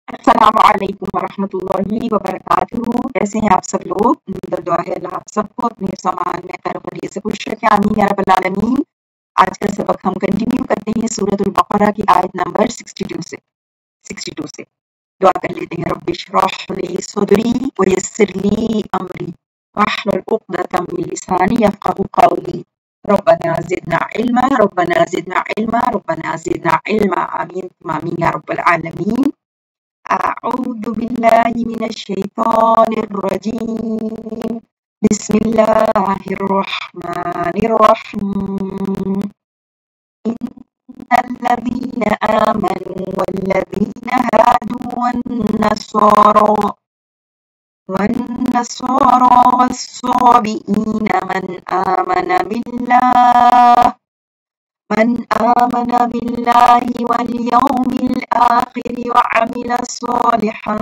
अस्सलाम वालेकुम वरहमतुल्लाहि वबरकातुहू। कैसे हैं आप सब लोग? उम्मीद और दुआ है अल्लाह आप सबको अपने सामान में खैर खैरियत से खुश रखे, आमीन या रब्बल आलमीन। आज का सबक हम कंटिन्यू करते हैं सूरतुल बकरा की आयत नंबर 62 से। दुआ कर लेते हैं। रब्बिश रह ली सदरी व यस्सिर ली अमरी वहलुल उक़दतम मिन लिसानी यफ़क़हू क़ौली। रब्बना ज़िदना इल्मा रब्बना ज़िदना इल्मा रब्बना ज़िदना इल्मा। आमीन आमीन या रब्बल आलमीन। أعوذ بالله من الشيطان الرجيم بسم الله الرحمن الرحيم إن الذين آمنوا والذين هادوا والنصارى والصابئين من آمن بالله واليوم الآخر وعمل صالحا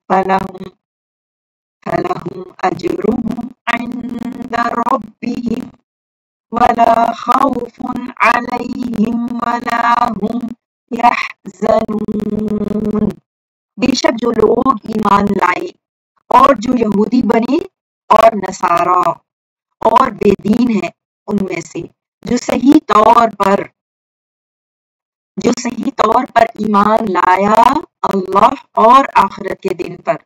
فلهم أجرهم عند ربهم ولا خوف عليهم ولا هم يحزنون। बेशक जो लोग ईमान लाए और जो यहूदी बने और नसारा और बेदीन हैं उनमें से जो सही तौर पर ईमान लाया अल्लाह और आखिरत के दिन पर,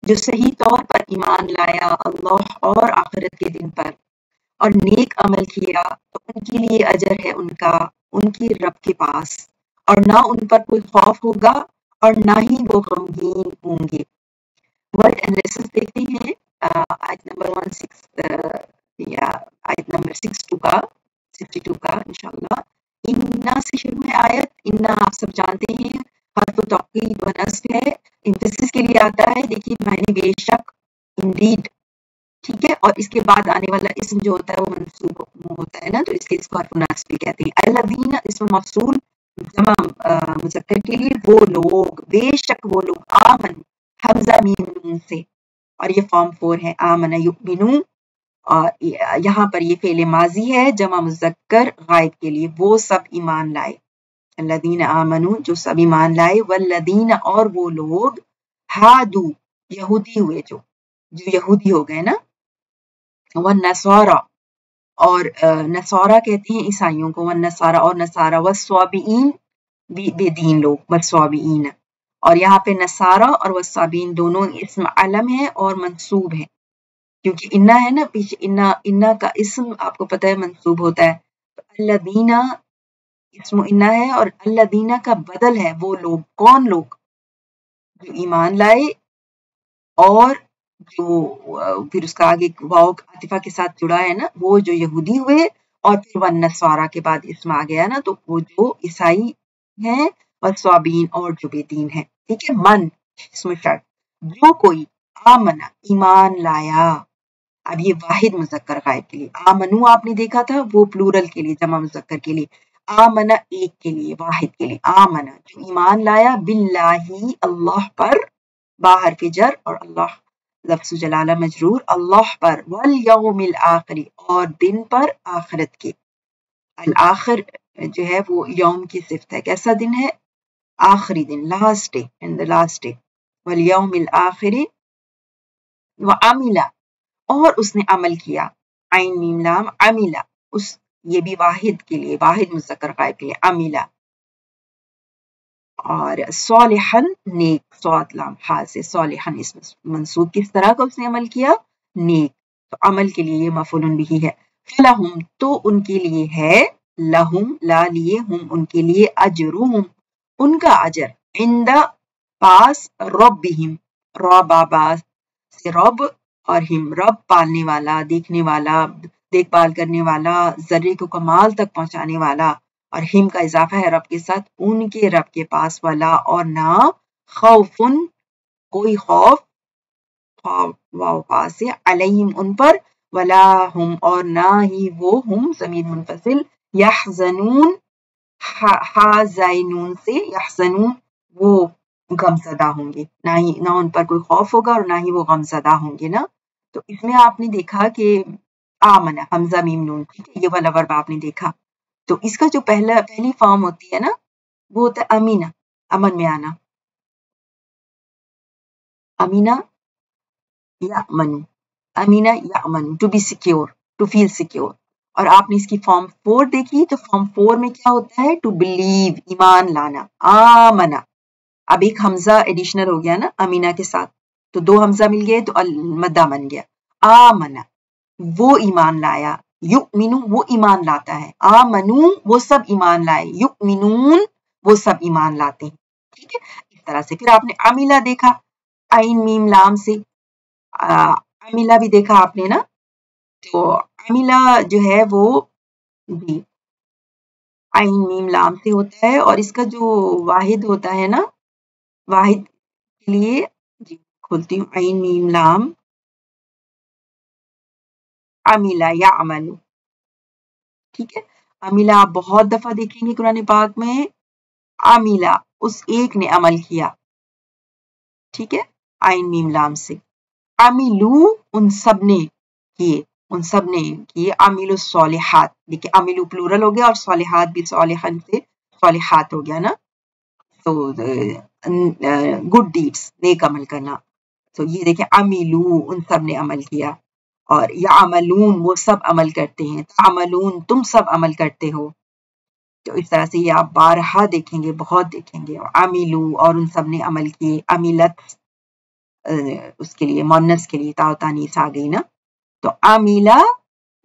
जो सही तौर पर ईमान लाया अल्लाह और आखिरत के दिन पर और नेक अमल किया तो उनके लिए अजर है उनका उनकी रब के पास, और ना उन पर कोई खौफ होगा और ना ही वो गमगीन होंगे। वर्ड एनालिसिस देखते हैं आयत नंबर 62 का इंशाल्लाह। इन्ना से शुरू है आयत। इन्ना आप सब जानते हैं हर्फ तौकीद व नस्ब है, एम्फेसिस के लिए आता है। देखिए मायने बेशक, इंडीड, ठीक है। और इसके बाद आने वाला इसम जो होता है वो मंसूब होता है ना, तो इसको हर्फ नस्ब भी कहते हैं। अल्लज़ीना इसम मफसूल जमा मुज़क्कर के लिए वो लोग, बेशक वो लोग। आमन हमजा मीम नून से, और ये फॉर्म 4 है। आमन युमिनू, और यहाँ पर ये फेले माजी है जमा मुज़क्कर गायब के लिए। वो सब ईमान लाए। अल्लज़ीना आमनू जो सब ईमान लाए, वल्लज़ीना और वो लोग, हादू यहूदी हुए जो यहूदी हो गए ना, वन नसारा और नसारा कहते हैं ईसाइयों को, वन नसारा और नसारा, वस्वाबीन बेदीन लोग, वस्वाबीन। और यहाँ पे नसारा और वस्वाबीन दोनों इस्म अलम है और मंसूब है, क्योंकि इन्ना है ना पीछे, इन्ना का इस्म आपको पता है मंसूब होता है। तो अल्लदीना इस्म इन्ना है और अल्लदीना का बदल है वो लोग। कौन लोग? जो ईमान लाए और जो फिर उसका आगे वाव आतिफा के साथ जुड़ा है ना, वो जो यहूदी हुए, और फिर वन नस्वारा के बाद इस्म आ गया ना, तो वो जो ईसाई हैं, और स्वाबीन और जो बेदीन है। ठीक है। मन इसमें शर्त, जो कोई आमना ईमान लाया। अब ये वाहिद मुज़क्कर गायब के लिए। आमनु आपने देखा था, वो प्लूरल के लिए, जमा मुज़क्कर के लिए। आमना एक के लिए, वाहिद के लिए। आमना जो ईमान लाया, बिल्लाही अल्लाह पर, बाहर फिजर और अल्लाह लफ्ज़ जलाला मजरूर, अल्लाह पर, वल यौमिल आखिरी और दिन पर, आखिरत के। अल आखिर जो है वो यौम की सिफ्त है। कैसा दिन है? आखिरी दिन, last day, in the last day. वल यौमिल आखिरी व अमिला और उसने अमल किया। आइन मीम लाम अमिला, उस ये भी वाहिद के लिए, वाहिद मुज़क्कर गायब के लिए, अमिला। और सालिहन नेक, स्वाद लाम हा से सालिहन इसमें मंसूब, किस तरह का उसने अमल किया? नेक। तो अमल के लिए ये मफूलुन बिही है। फलहुम तो उनके लिए है, लहुम ला लिए, हुम उनके लिए, अजरुहुम उनका अजर, इंदा पास, रब्बिहिम रब्बा से रब, और हिम रब पालने वाला, देखने वाला, देखभाल करने वाला, जर्रे को कमाल तक पहुंचाने वाला। और हिम का इजाफा है रब के साथ, उनके रब के पास, वाला और ना, खौफुन कोई खौफ, वाव पास से, अलैहिम उन पर, वला हुम और ना ही वो, हुम ज़मीर मुनफसिल, यहज़नून हाज़ाइनून से, यहज़नून वो गमज़दा होंगे, ना उन पर कोई खौफ होगा और ना ही वो गमज़दा होंगे ना। तो इसमें आपने देखा कि आमना हमजा मीम नून, ठीक है, ये वाला वर्ब आपने देखा। तो इसका जो पहली फॉर्म होती है ना, وہ ہوتا ہے अमीना, अमन में आना, Amina यअमनु, Amina यअमनु, to be secure, to feel secure। और आपने इसकी फॉर्म 4 देखी तो फॉर्म 4 में क्या होता है, to believe, ईमान लाना, आमना। अब एक हमजा एडिशनल हो गया ना अमीना के साथ, तो 2 हमजा मिल गए तो मद्दा बन गया, आमना वो ईमान लाया, युमिनु वो ईमान लाता है, आमनु वो सब ईमान लाए, युमिनून वो सब ईमान लाते हैं, ठीक है। इस तरह से फिर आपने अमीला देखा, आइन मीम लाम से, अमीला भी देखा आपने ना, तो अमीला जो है वो भी आइन मीम लाम से होता है, और इसका जो वाहिद होता है ना, वाहिद के लिए जी खोलती हूँ, आइन मीम लाम, अमीला या अमलू, ठीक है। अमीला आप बहुत दफा देखेंगे कुरान पाक में, अमीला उस एक ने अमल किया, ठीक है, आइन मीम लाम से। अमिलू उन सब ने किए, उन सब ने किए, अमिलु सॉलिहात, देखिए अमिलु प्लूरल हो गया और सॉलिहात भी सॉलिहन से सॉलिहात हो गया ना, तो गुड डीड्स, नेक अमल करना, तो ये देखिए अमिलू उन सब ने अमल किया, और या अमलून वो सब अमल करते हैं, तामलून तुम सब अमल करते हो, तो इस तरह से ये आप बारहा देखेंगे, बहुत देखेंगे, अमिलू और उन सब ने अमल किए, अमिलत उसके लिए मोनस के लिए तानीस आ गई ना, तो अमिला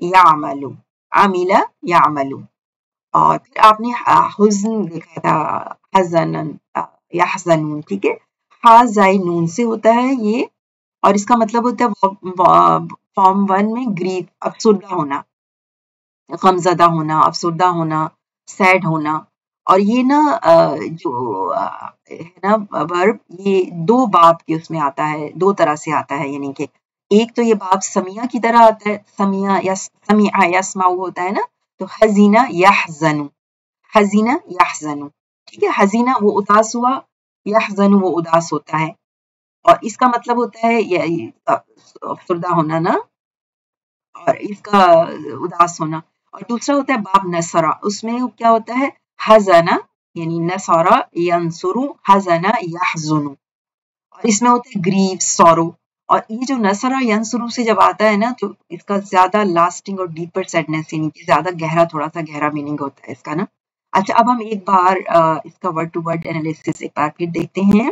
यामलू, अमिला यामलू। और फिर आपने हुज़्न देखा था, हज़नन यहज़नून, ठीक है, हा ज़ाई नून से होता है ये, और इसका मतलब होता है फॉर्म 1 में ग्रीफ, अफसुर्दा होना, गमज़दा होना, अफसुर्दा होना, सैड होना। और ये ना जो है ना वर्ब, ये 2 बाब के उसमें आता है, 2 तरह से आता है, यानी कि एक तो ये बाब समिया की तरह आता है, समिया या समिया यस्माउ होता है ना, तो हज़ीना यहज़नु, हज़ीना यहज़नु, ठीक है, हज़ीना वो उदास हुआ, यहज़नु वो उदास होता है, और इसका मतलब होता है ये अफसुर्दा होना ना, और इसका उदास होना। और दूसरा होता है बाब नसरा, उसमें क्या होता है, हज़ना यानी नसरा यंसुरु, हज़ना यहज़ुनु, और इसमें होता है ग्रीव, सॉरो। और ये जो नसरा यंसुरु से जब आता है ना, तो इसका ज्यादा लास्टिंग और डीपर सैडनेस, यानी कि ज्यादा गहरा, थोड़ा सा गहरा मीनिंग होता है इसका ना। अच्छा, अब हम एक बार इसका वर्ड टू वर्ड एनालिसिस एक बार फिर देखते हैं,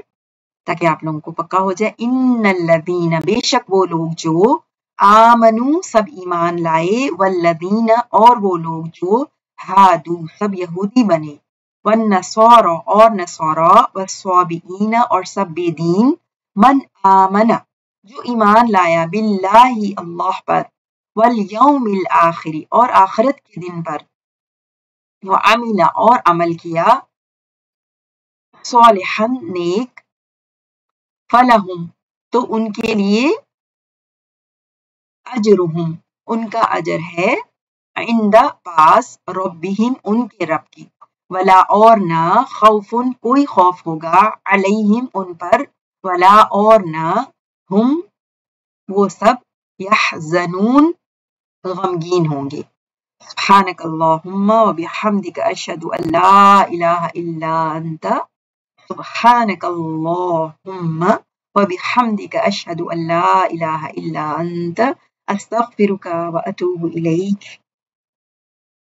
ताकि आप लोगों को पक्का हो जाए। इन्नल्लज़ीना बेशक वो लोग जो आमनु सब ईमान लाए, वल्लज़ीना और वो लोग जो हादू सब यहूदी बने, वन्नसारा और नसारा, वस्साबिईना और सब बेदीन, मन आमना जो ईमान लाया, बिल्लाहि अल्लाह पर, वल यौमिल आखिरी और आखिरत के दिन पर, व अमिला और अमल किया, सालिहन नेक, फलहुम तो उनके लिए, अजरुहुम उनका अजर है, इंदा पास, रब्बिहिम उनके रब की, वला और ना, खौफुन कोई खौफ होगा, अलैहिम उन पर, वला और ना, हम वो सब, यहज़नून गमगीन होंगे। सुब्हानक अल्लाहुम्मा व बिहम्दिका अशहदु अल्ला इलाहा इल्ला अंता, सुब्हानक अल्लाहुम्मा व बिहम्दिका अशहदु अल्ला इलाहा इल्ला अंता, अस्तगफिरुका व अतूबु इलैक।